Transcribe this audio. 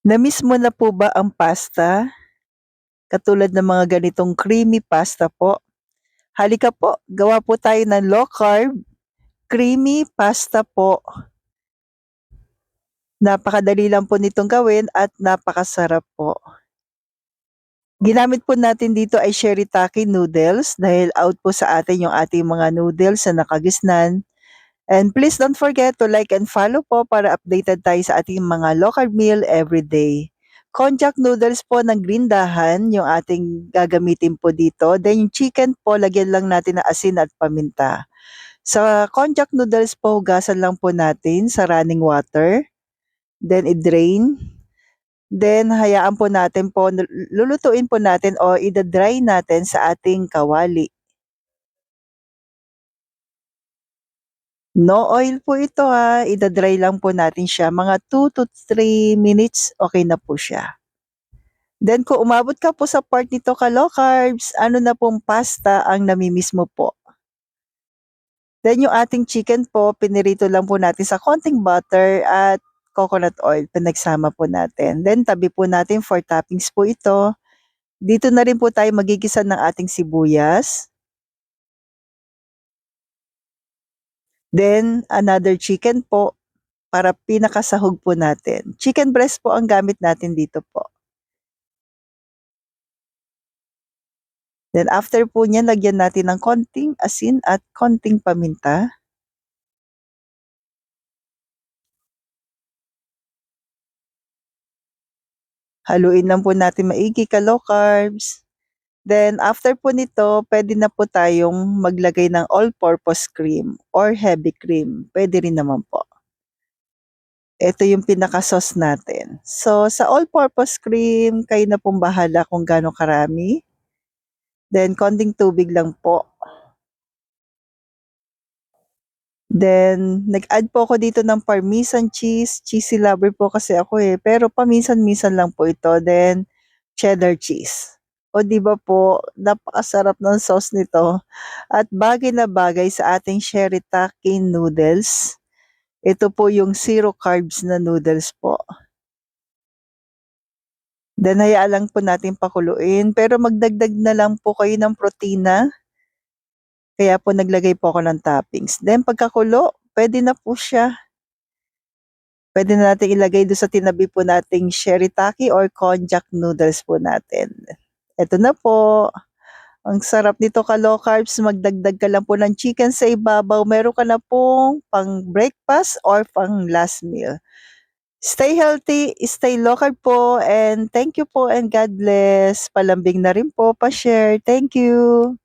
Na-miss mo na po ba ang pasta? Katulad ng mga ganitong creamy pasta po? Halika po, gawa po tayo ng low carb, creamy pasta po. Napakadali lang po nitong gawin at napakasarap po. Ginamit po natin dito ay shirataki noodles dahil out po sa atin yung ating mga noodles na nakagisnan. And please don't forget to like and follow po para updated tayo sa ating mga low carb meal every day. Konjac noodles po ng Grindahan yung ating gagamitin po dito. Then yung chicken po, lagyan lang natin ng asin at paminta. Sa konjac noodles po, hugasan lang po natin sa running water. Then i-drain. Then hayaan po natin po, lulutuin po natin o ida-dry natin sa ating kawali. No oil po ito ha, ida-dry lang po natin siya. Mga 2 to 3 minutes, okay na po siya. Then kung umabot ka po sa part nito ka-low carbs, ano na pong pasta ang namimiss mo po? Then yung ating chicken po, pinirito lang po natin sa konting butter at coconut oil, pinagsama po natin. Then tabi po natin for toppings po ito. Dito na rin po tayo magigisa ng ating sibuyas. Then another chicken po para pinakasahog po natin. Chicken breast po ang gamit natin dito po. Then after po niyan, lagyan natin ng konting asin at konting paminta. Haluin lang po natin maigi ka-low carbs. Then after po nito, pwede na po tayong maglagay ng all-purpose cream or heavy cream. Pwede rin naman po. Ito yung pinaka-sauce natin. So sa all-purpose cream, kayo na pong bahala kung gaano karami. Then konting tubig lang po. Then nag-add po ako dito ng parmesan cheese. Cheesy lover po kasi ako eh. Pero paminsan-minsan lang po ito. Then cheddar cheese. O 'di ba po, napakasarap ng sauce nito at bagay na bagay sa ating shirataki noodles. Ito po yung zero carbs na noodles po. Then hayaan lang po natin pakuluin pero magdagdag na lang po kayo ng protina. Kaya po naglagay po ako ng toppings. Then pagkakulo, pwede na po siya. Pwede na nating ilagay do'n sa tinabi po nating shirataki or konjac noodles po natin. Eto na po. Ang sarap nito ka-low carbs, magdagdag ka lang po ng chicken sa ibabaw, meron ka na pong pang-breakfast or pang-last meal. Stay healthy, stay low carb po, and thank you po and God bless. Palambing na rin po, pa-share. Thank you.